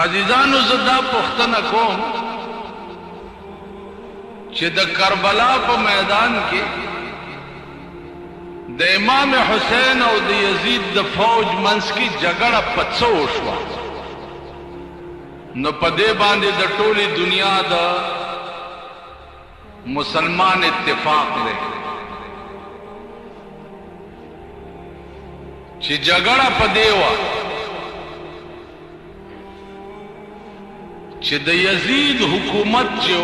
عزیزانو زدا پختنه کوم چې د کربلا په میدان کې د امام حسین او د یزید د فوج منځ کې جګړه پڅو شوه، نو په دې باندې د ټولي دنیا د مسلمان اتفاق دی چې جګړه په دې وه چې د یزید حکومت چې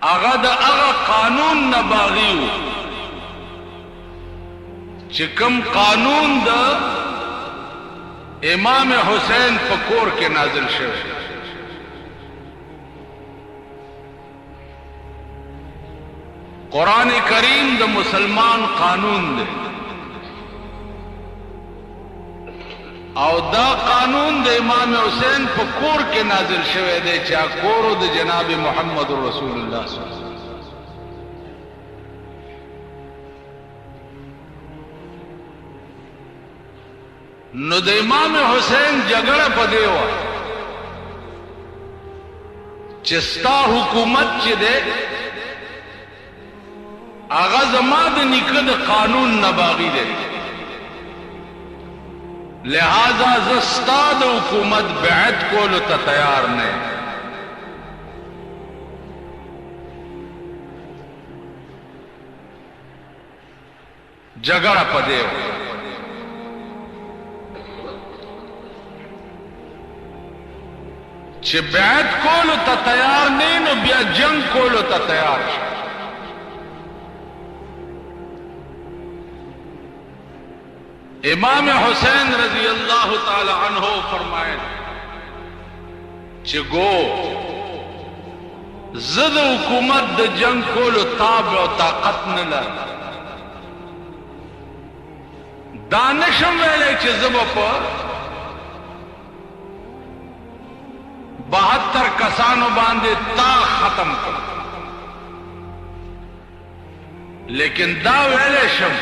هغه د هغه قانون نه باغی و چې کوم قانون د امام حسین په کور کې نازل شوی. قرآن کریم د مسلمان قانون دی او دا قانون د امام حسین په کور کې نازل شوی دی چې کور د جناب محمد رسول الله صلی الله علیه وسلم. نو د امام حسین جګړه په دی وه چې ستا حکومت چې دی هغه زما د نیکه د قانون نه باغی دی، لہذا زستا د حکومت بیعت کولو ته تیار نه. جګړه په دی وه چې بیعت کولو ته تیار نه، نو بیا جنگ کولو ته تیار شي. امام حسین رضی اللہ تعالی عنہ فرمائے چې گو زد حکومت د جنگ کولو تاب او طاقت نه لرم، دانشم ویلې چې زب په 72 کسانو باندې تا ختم کړ، لیکن دا ویلې شم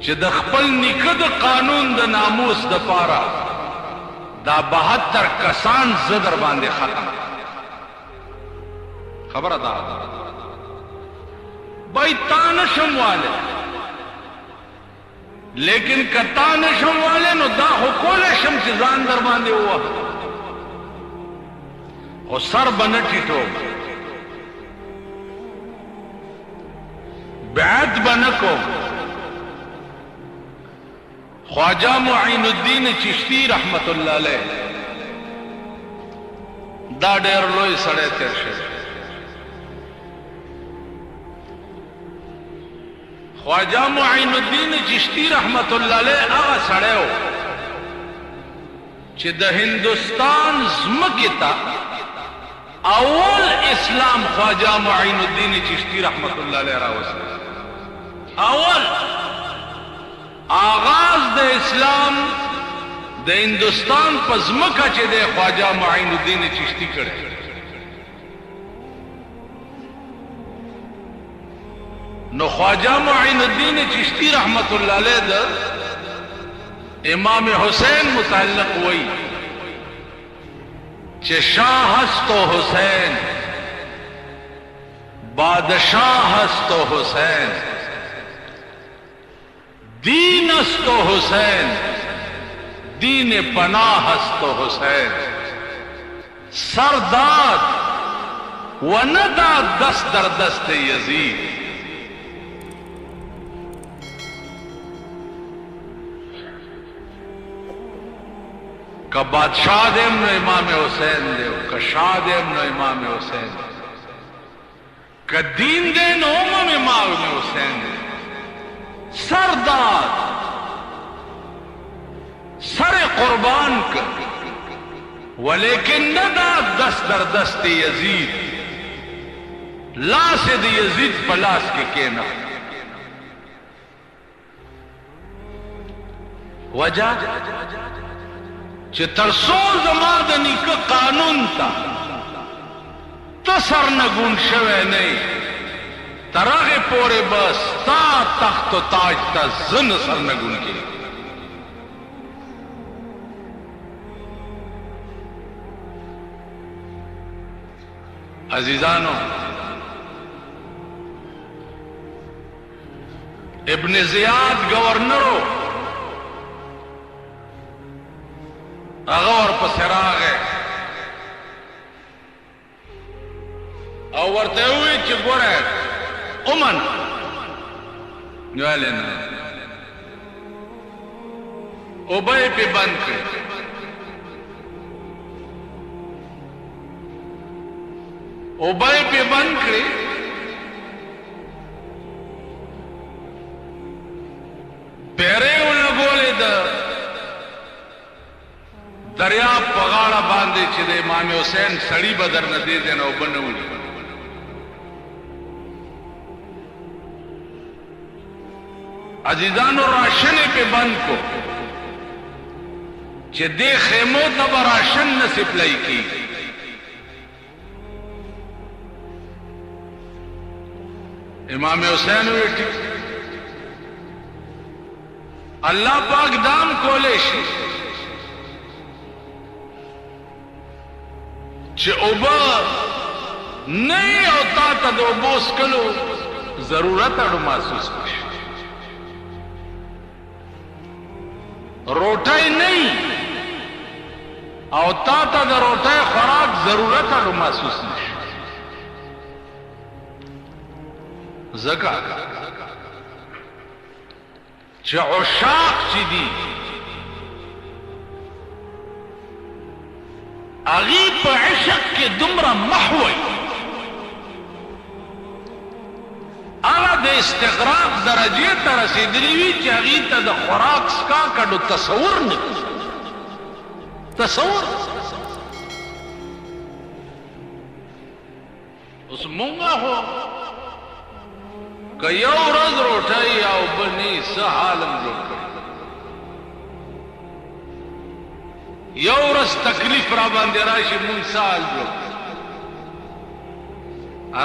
چې د خپل نیکه د قانون د ناموس د پاره دا 72 کسان زدر باندې ختم. خبره ده بای تانشم والے، لیکن کتانشم والے نو دا حکول شم چې ځان در باندې هوا او سر بنټی ټو بعد بنکو. خواجہ معین الدین چشتی رحمت اللہ علیہ دا ډېر لوی سړی تیر شوی. خواجہ معین الدین چشتی رحمت اللہ علیہ هغه سړی و چې د هندوستان ځمکې ته اول اسلام خواجہ معین الدین چشتی رحمت اللہ علیہ راوستی. اول آغاز د اسلام د هندوستان په ځمکه چې د خواجہ معین الدین چشتی کړی. نو خواجہ معین الدین چشتی رحمت اللہ علیہ د امام حسین متعلق وی چې شاه است و حسین بادشاہ است و حسین دین است و حسین دین پناہ است و حسین سرداد و نداد دست در دست یزید. کا بادشاہ دیم نو امام حسین دیو، کا شاہ دیم نو امام حسین دیو، کا دین دے نو امام حسین دیو. سرداد سر قربان کر ولیکن نداد دست در دست یزید، لاس د یزید پلاس کے کینا. وجہ چې ترسو زما د نیکه قانون تا تسر نگون شوه نه ترغه پورې بس تا تخت و تاج ته زن سرنګون کې. عزیزانو، ابن زیاد گورنرو هغه ورپسې راغی او ورته وویل چې ګوره امن ویلې نه اوبه یې پې بند کړې. اوبه یې پې بند کړې پیرې ولګولې د دریاب په غاړه باندې چې د امام حسین سړي به در نه دې ځای نه اوبه نه وړي. عزیزانو راشن یې پې بند کو چې دې خیمو ته به راشن نه سپلای کېږي. امام حسین وی ٹھیک اللہ پاک دام کولے شي چې اوبه نه او تا ته د اوبو څښلو ضرورت اړو محسوس کړي. روټۍ نه او تا ته د روټۍ خوراک ضرورت اړو محسوس نشي. ځکه چې عشاق چې دي هغې په عشق کې دومره محوی هغه د استغراق درجې ته رسېدلي وي چې هغې ته د خوراک څښاکډو تصور نه کوي. تصور اوس مونږه هو که یو ورځ روټۍ او بني څه حالم جوړ کړي، یو ورځ تکلیف را باندې راشي مونږ څه حال جوړ کړي.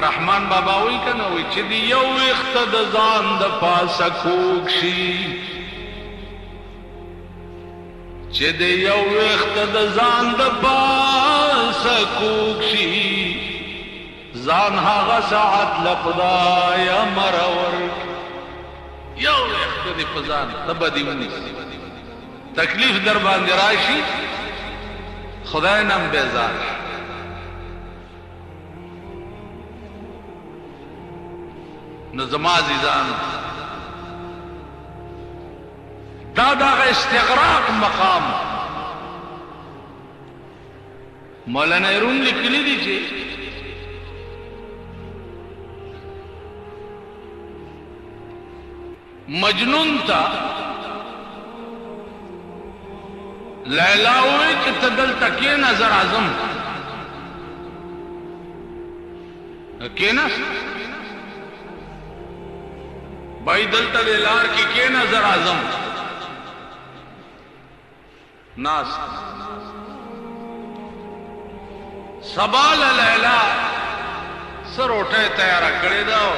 رحمان بابا وی که نه وی چې د یو ویښته د ځان د پاسه کوږ شي، چې د یو ویښته د ځان د پاسه کوږ شي، ځان هغه ساعت له خدایه مرور. یو ویښته دې په ځان ته به دې ونیسي، تکلیف در باندې راشي خدای نه هم بیزار شي. نو زما عزیزانو دا دغه استغراق مقام مولانا روم لیکلی دي چې مجنون تا لیلا ہوئی کہ تدلتا کینا زر عظم کینا بھائی دلتا لیلار کی کینا زر عظم ناس سبال لیلا سر اٹھے تیارا کڑے داو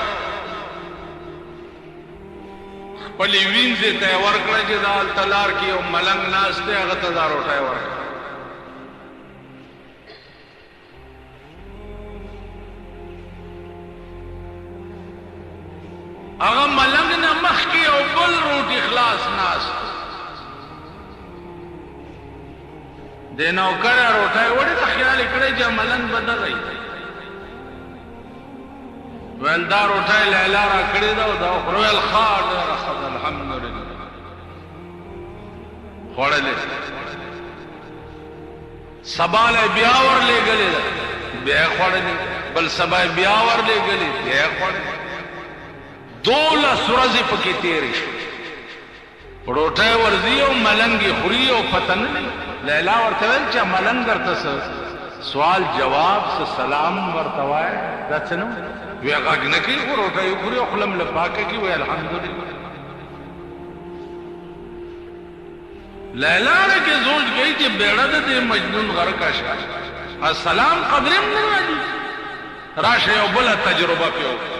پلی وینځې ته یې ورکړه چې دا هلته لار کې یو ملنګ ناست دی هغه ته دا روټۍ ورکړه. هغه ملنګ نه مخکې یو بل روټي خلاص ناست دی، نوکره روټۍ وړې ته خیال یې کړی چې ملنګ به دغی ویل دا روټۍ لیلا را کړې ده او دا وخوره. ویل ښه ډېره ښه ده الحمدلله خوړلې. سبا له بیا ورلېږلې ده بیا یې خوړلې، بل سبا یې بیا ورلېږلې بیا یې خوړلې. 12 ورځې پکې تېرې شوې. روټۍ ورځي او ملنګ یې خوري او پته نه لګي. لیلا ورته ویل چې ملنګ درته څه سوال جواب څه سلام ورته وایه دا څه نه وی غږ نه کوي، خو روټۍ خوري او خوله مله پاکه کړي. وی الحمدلله. لیلا نه کې زوج گئی چې بیړه د دې مجنون غرقه شه السلام قدرې هم نه راځي. راشه یو بله تجربه پې وکړه.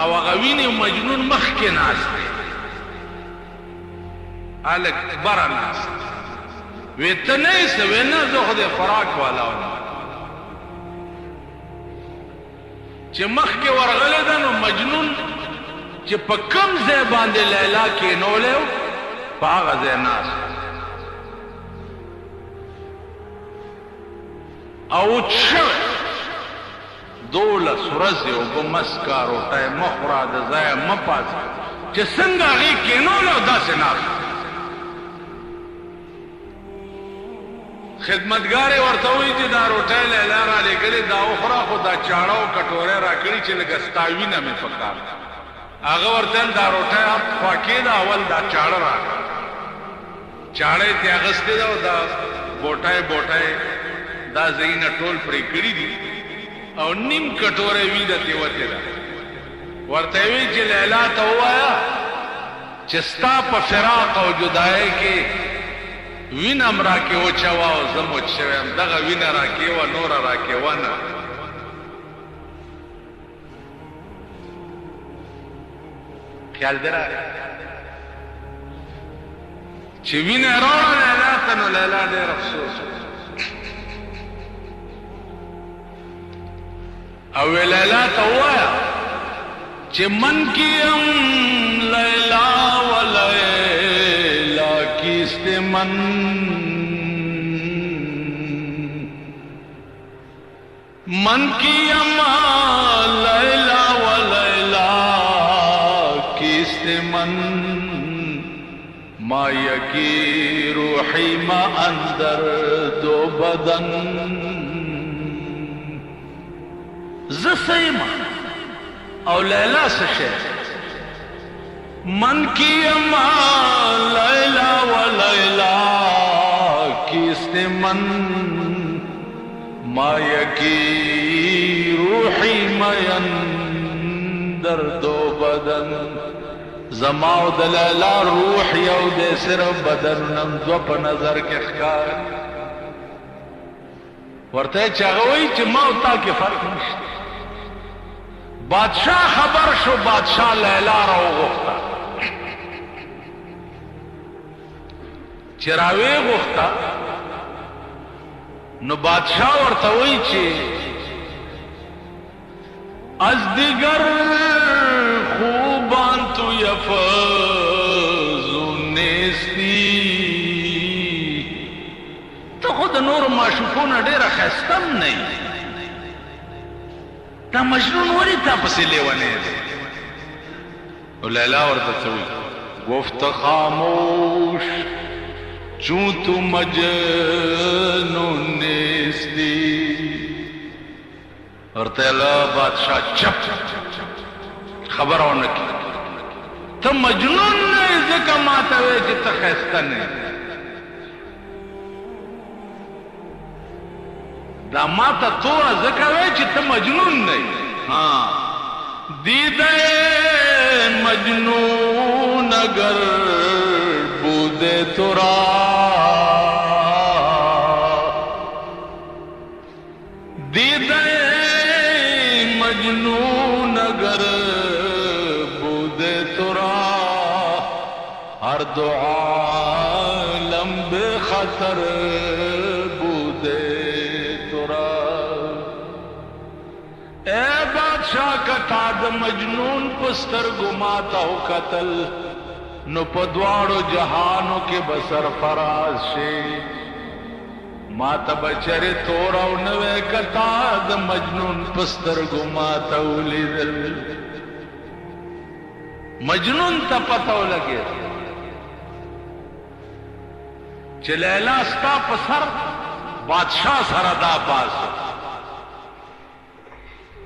او غوینه مجنون مخ کې ناس دی الک برا ناس وته نه سوینه زه خو د خوراک والا ولا چې مخ کې ورغله ده نو مجنون چې په کم ځای باندې لیلا کې نولې په هغه ځای ناس او چې دوله سورزی او گمسکا روٹای مخورا دزای مپاس چه سنگا غی کینولو دا سناس خدمتگاری ورطوی چه دا روٹای لیلا را لگلی دا اخرا خود دا چاڑاو کٹوره را کری چه لگستاوینا میں پکار آگا ورطل دا روٹای اب خواکی دا اول دا چاڑا را چاڑای تیاغستی دا دا بوٹای دا زینا ٹول پری کری دی او نیم کټوره وی د تیوته دا ورته وی چې لیلا ته وایا چې ستا په فراق او جدای کې وینم را کې او چوا او زمو چوم دغه وین را کې و نور را کې ونه خیال درا چې وین راوړل لیلا ته نو لیلا ډېر افسوس او لیلا توایا چې من کیم لیلا و لیلا کیست من کیم لیلا و لیلا کیست من ما یکی روحی ما اندر دو بدن زسیما او لیلا سشے من کی اما لیلا و لیلا کیست من ما یکی روحی مین در دو بدن زماو د لیلا روح یو دے صرف بدن نم دو پا نظر کے خکار ورته چاگوئی چه ماو تا کے فرق نشتے بادشاہ خبر شو بادشاہ لیلا رو غفتا چراوی غفتا نو بادشاہ ورتوئی چه از دیگر خوبان تو یفزو نیستی تو خود نور معشوقون ډیره خستم نہیں تا مجنون ولی تا پسی لیوانے دے اور لیلا ورطا چوئی گفت خاموش چون تو مجنون نیستی اور تیلا بادشاہ چپ خبر آنکی تا مجنون نہیں زکا ماتا ہوئے جتا خیستا نہیں دا ماتا تورا زکاوے چی تا مجنون نہیں دیدے مجنون اگر بودے تورا دیدے مجنون اگر بودے تورا ہر دو عالم بے خطر کتا د مجنون پستر گماتا ہو قتل نو پدواڑو جہانو کے بسر فراز شے ماتا بچر توراو نوے کتا د مجنون پستر گماتا ہو لی دل مجنون تا پتاو لگے چھ لیلا ستا پسر بادشاہ سردا باز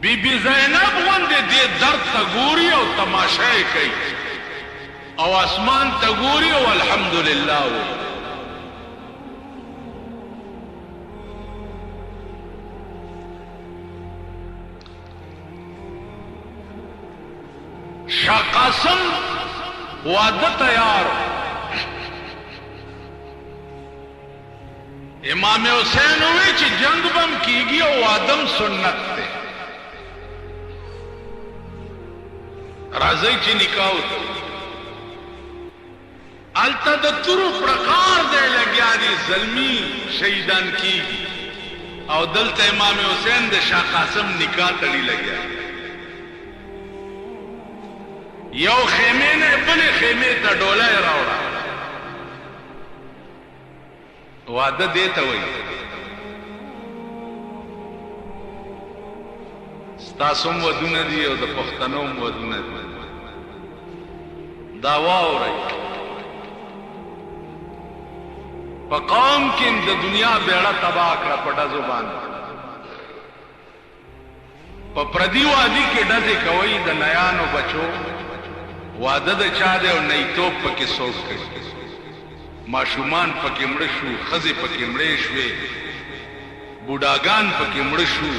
بی بی زینب غوندې دې درد ته ګوري او تماشه یې کوي او اسمان ته ګوري او الحمدلله وایي. شاه قاسم واده تیار، امام حسین وی چې جنگ بم کیږي او وادم سنت دی، راځي چې نکاح وکړو. الته د تورو پرکار دی لګیا دي زلمی شهیدان کیږي او دلته امام حسین د شاه قاسم نکاح تړي لګیا، یو خیمه نه بلې خیمه ته ډوله راوړه. واده دې ته وایي ستاسو هم ودونه دي او د پښتنو هم ودونه دي، دا واورئ. په قوم کې د دنیا بیړه تباه کړه په ډزو باندې، په پردي وادي کې ډزې کوي د نیانو بچو. واده د چا دی او نیتوب پکې څوک کوي، ماشومان پکې مړه شو، ښځې پکې مړې شوې، بوډاګان پکې مړه شو.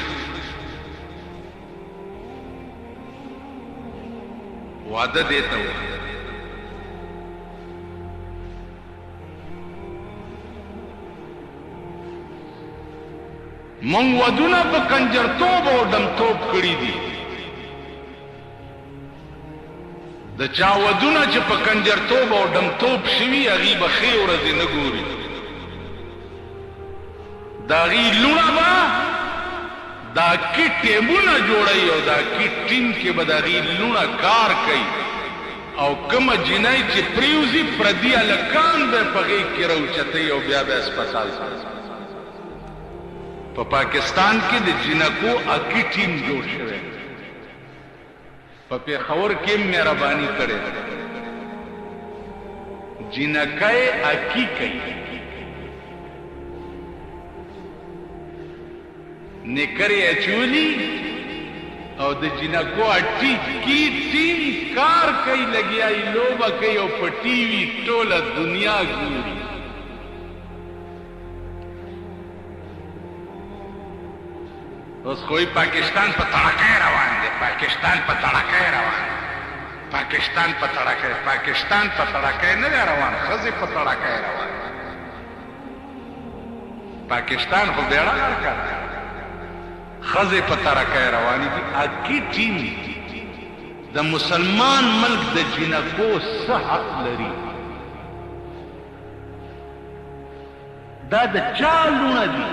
واده دې ته وایي. مونږ ودونه په کنجرتوب او ډمتوب کړي دي. د چا ودونه چې په کنجرتوب او ډمتوب شوي هغې به ښې ورځې نه ګوري، د هغې لوڼه به دا کټ ټیمونه جوړوي او دا کټ ټیم کې به د هغې لوڼه کار کوي او کومه جنۍ چې پریوزي پردي هلکان به یې په غېږ کې راوچتوي او بیا به یې اسپتال ته. په پاکستان کې د جنکو اکی ټیم جوړ شوی، په پېښور کې مهرباني کړې، جنکۍ اکی کوي، نکرې اچولي او د جنکو اټي کی ټیم کار کوي، لګیا یې لوبه کوي او په ټي وي ټوله دنیا ګوري. اوس کوئی پاکستان په تړکۍ روان دی، پاکستان په تړکۍ روان، پاکستان په تړکۍ، پاکستان په تړکۍ نه دی روان، ښځې په تړکۍ روان. پاکستان خو بیړه ورکړه، ښځې په تړکۍ روانې دي. اکی ټیم د مسلمان ملک د جنکو څه حق لري؟ دا د چا لوڼه دي؟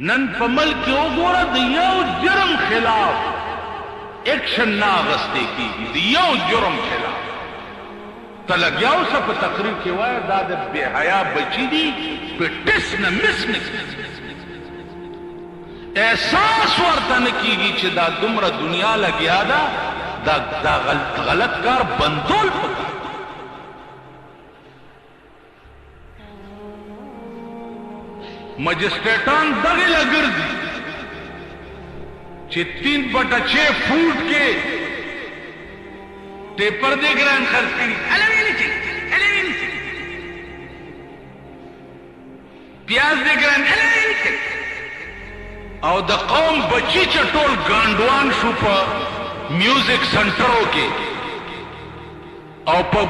نن په ملک کې وګوره د یو جرم خلاف ایکشن نه اخیستل کېږي، د یو جرم خلاف. ته لګیا اوسه په تقریر کې وایه دا د بې حیا بچي دي، په ټس نه مس نه احساس ورته نه کېږي چې دا دومره دنیا لګیا ده، دا غلط کار بندول پکار. مجسٹریٹان دغه لګرځي چې 3/6 فوټ کې ټیپر دې ګران خرڅ کړي، پیاز دې ګران او د قوم بچی چې ټول ګانډوان شو په میوزیک سنټرو کې او په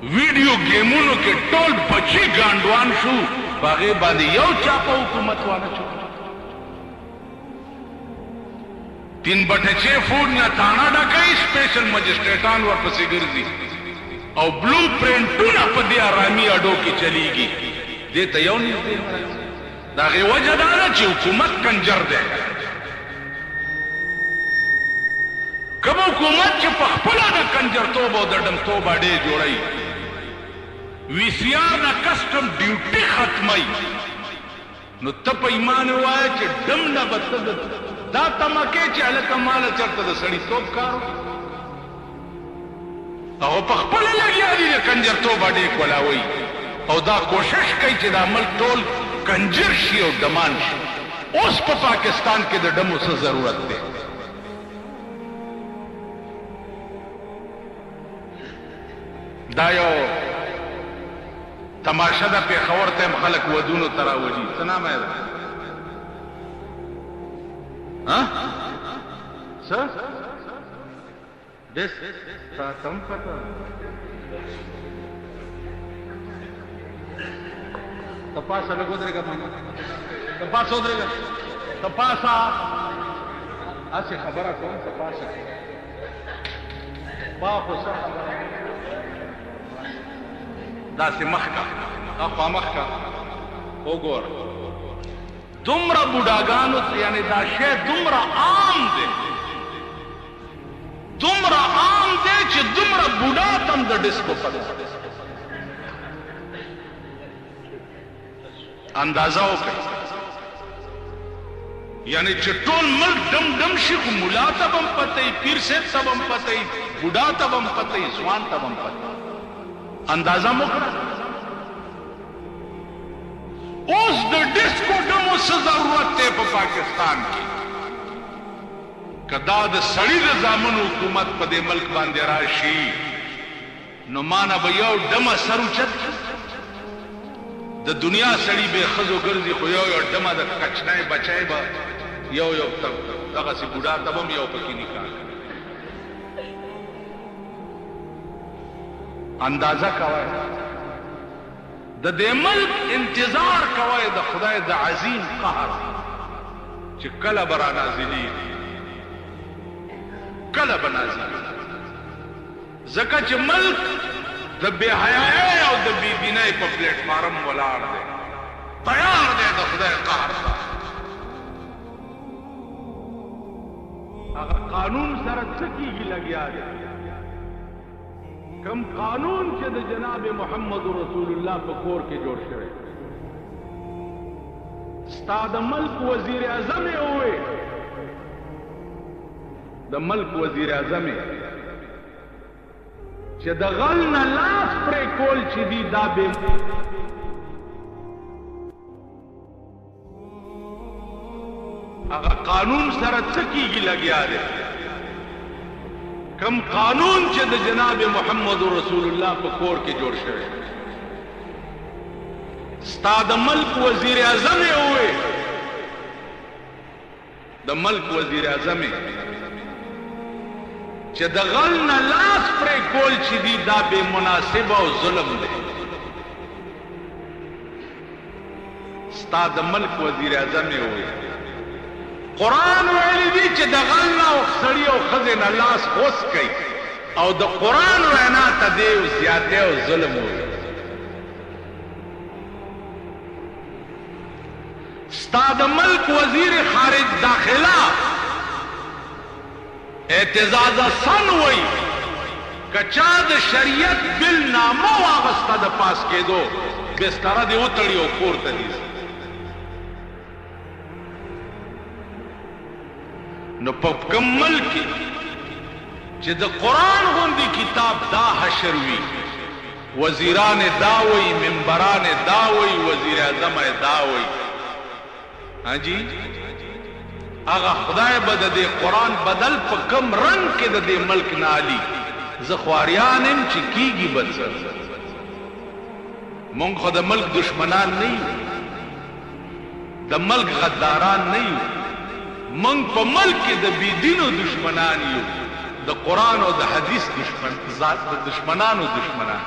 ویډیو گیمونو کې ټول بچی ګانډوان شو، باغې باندې یو چا په حکومت وانه چو. 3/6 فوټ نه تانا ډکوي، سپیشل مجسټریټان ورپسې ګرځي او بلو پرنټونه په دې آرامي اډو کې چلیږي. دې ته یو نږدې د هغې وجه دا ده چې حکومت کنجر دی. کوم حکومت چې په خپله د کنجرتوب او د ډمتوب اډې جوړوي، ویسیار نه کسټم ډیوټي ختموي، نو ته په ایمان ووایه چې ډم نه به ته دا تمکې چې هلکه ماله چېرته د سړیتوب کار هغه په خپله لګیا دي د کنجرتوب اډې کولاوي او دا کوشش کوي چې دا ملک ټول کنجر شي او ډمان شي. اوس په پاکستان کې د ډمو څه ضرورت دی؟ دا یو تماشه ده. پېښور ته هم خلک ودونو ته راولي. څه نامه یې ده؟ څه ډس تا تم پته تپاسا لږ ودرېږه ماما تپاسا ودرېږه تپاسا هسې خبره کوم تپاسا با خو څه خبره داسې مخ کا اخوا مخ کا وګوره دومره بوډاګانو یعنې دا شی دومره عام دی دومره عام دی چې دومره بوډا ته هم د ډسکو پته اندازه وکړئ یعنی چې ټول ملک ډم ډم شي خو ملا ته به هم پته وي پیر صاحب ته به هم پته وي بوډا ته به هم پته وي ځوان ته به هم پته وي اندازه مو کړه اوس د ډسکو ډمو څه ضرورت دی په پاکستان کې که دا د سړي د زامنو حکومت په دې ملک باندې راشي نو مانه به یو ډمه سر اوچت د دنیا سړي بې ښځو ګرځي خو یو یو ډمه د کچنی بچی به یو یو دغسې بوډا ته به هم یو پکې نکاح کوي اندازه کوئ د دې ملک انتظار کوئ د خدای د عظیم قهر چې کله به رانازلېږي کله به نازلېږي ځکه چې ملک د بې حیایۍ او د بې دینۍ په پلیټفارم ولاړ دی تیار دی د خدای قهر ته هغه قانون سره څه کېږي لګیا دی کم قانون چې د جناب محمد رسول الله په کور کې جوړ شوی ستا د ملک وزیر اعظم یې ووې د ملک وزیر اعظم یې چې د غل نه لاس پرې کول چې دي دا بې هغه قانون سره څه کېږي لګیا دی کم قانون چې د جناب محمد رسول الله په کور کې جوړ شوی ستا د ملک وزیر اعظم یې ووې د ملک وزیر اعظم یې چې د غل نه لاس پرې کول چې دي دا بې مناسبه او ظلم دی ستا د ملک وزیر اعظم یې ووې قرآن ویلی دی چې د غل نه او سړي او ښځې نه لاس خوس کوي او د قرآن وینا ته دی زیاتې او ظلم ووي ستا د ملک وزیر خارج داخله اعتزاز سن وی که چا د شریعت بل نامه واغسته د پاس کېدو بستره دې وتړي او کور ته دې نو په کوم ملک کې چې د قرآن غوندې کتاب دا حشر وي وزیران دا وی منبران دا وی وزیر اعظم دا وی حاجی هغه خدای به د دې قرآن بدل په کم رنګ کې د دې ملک نه علي زه خواریان یم چې کېږي بل څه مونږ خو د ملک دشمنان نه یو د ملک غداران نه یو من په ملک کې د بيدینو دشمنان یو د قرآن او د حدیث دشمنانو دشمنان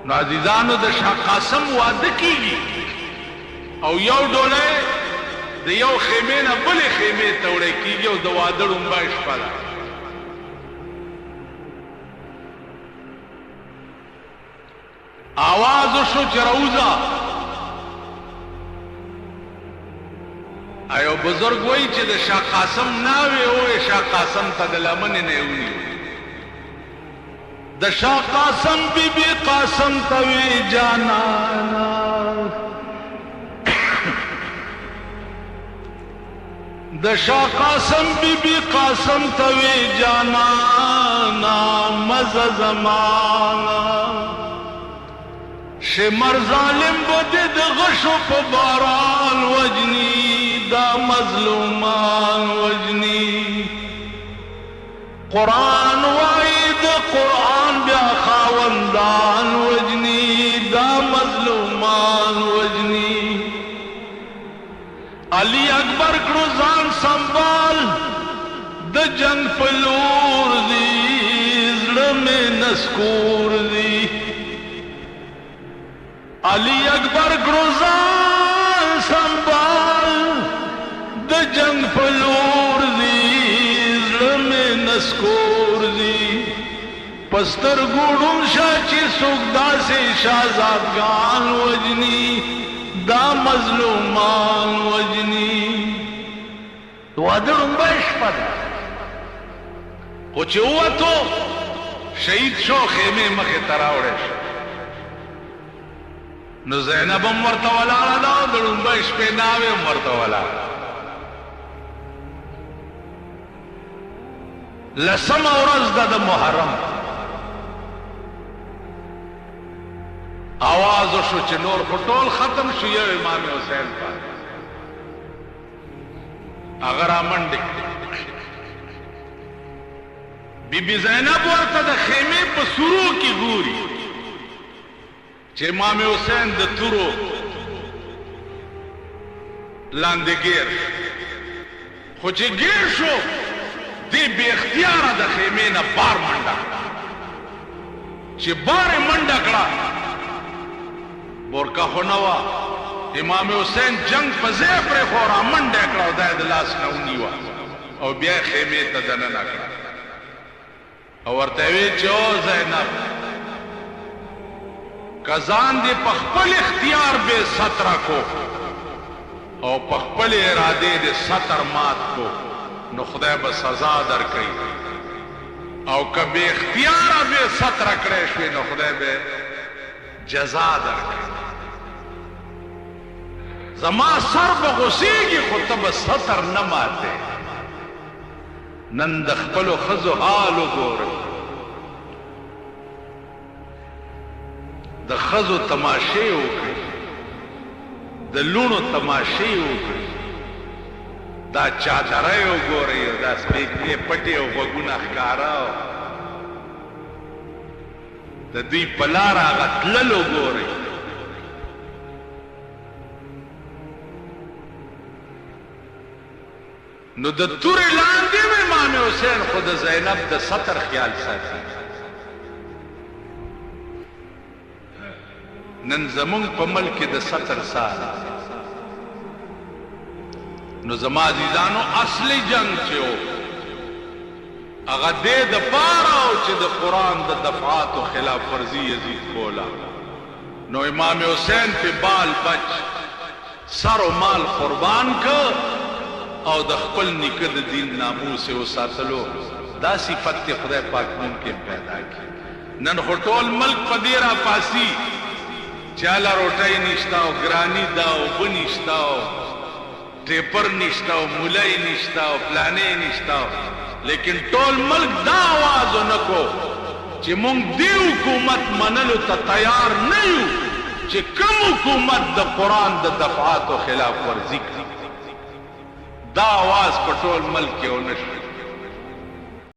نو عزیزانو د شاه قاسم واده کیږي او یو ډوله د یو خیمې نه بلې خیمې ته وړی کیږي او د واده ړومبی شپه ده آواز وشو چې راوځه ایو بزرگ وی چې د شاه قاسم ناوی وی شاه قاسم ته د لمن نه ونی د شاه قاسم بی بی قاسم ته وی جانا د شاه قاسم بی بی قاسم ته وی جانا مزه زمانہ شمر ظالم بده د غشو په باران وجنی دا مظلومان وجنی قرآن وای د قرآن بیا خاوندان وجنی دا مظلومان وجنی علی اکبر کړو ځان سنبال د جنگ په لور دی زړه مې نسکور دی علی اکبر گروزان سنبال د جنگ پلور دی زړه مې نسکور دی پستر ګوډم شاچی سوګدا سے شاهزادگان وجنی دا مظلومان وجنی وادرم بش پدا خو چې وته شهید شو خیمه مخه تراوړې نو زینب هم ورته ولاړه ده او د لومبۍ شپې ناوې هم ورته ولاړه لسمه ورځ ده د محرم آواز وشو چې نور خو ټول ختم شو یو امام حسین پاتې هغه رامنډې بیبي زینب ورته د خیمې په سورو کې ګوري چې امام حسین د تورو لاندې ګیر خو چې ګیر شو دی بې اختیاره د خیمې نه بار منډه چې بار یې منډه کړه بورکا خو نه وه امام حسین جنگ په ځای پرېښو را منډه یې کړه او دا یې د لاس نه ونیوه او بیا یې خیمې ته دننه کړه او ورته یې ویل چې او زینب کزان دی پخپل اختیار بے سطر کو او پخپل ارادے دے سطر مات کو نو خدای به سزا در کئی او کبھی اختیار بے سطر کرے شوی نو خدای به جزا در کئی زما سر بغسیگی خطب سطر نماتے نن دخپلو خزو حالو گورے د خزو تماشې وکړي د لونو تماشې وکړي دا چادرۍ وګورئ او دا سپېږمې پټې او غوږونه ښکاره د دوی په لاره هغه تلل وګورئ نو د تورې لاندې امام حسین خو د زینب د سطر خیال ساتي نن زمون په ملک د سطر سال نو زما عزیزانو اصلي جنگ چې و هغه دې د پاره او چې د قرآن د دفعات و خلاف ورزي یزید کولا نو امام حسین په بال بچ سر و مال قربان که او د خپل نیکه د دین ناموس یې وساتلو دا صفت دې خدای پاک ممکن پیدا کړي نن خو ټول ملک په دې راپاسي چالا روټۍ نشته او ګراني ده او اوبه نشته او ټیپر نشته او مولۍ نشته او پلانې نشته لیکن ټول ملک دا آواز ونه کو چې مونږ دې حکومت منلو ته تیار نه یو چې کوم حکومت د قرآن د دفعاتو خلاف ورزي کوي دا آواز په ټول ملک کې ونه شو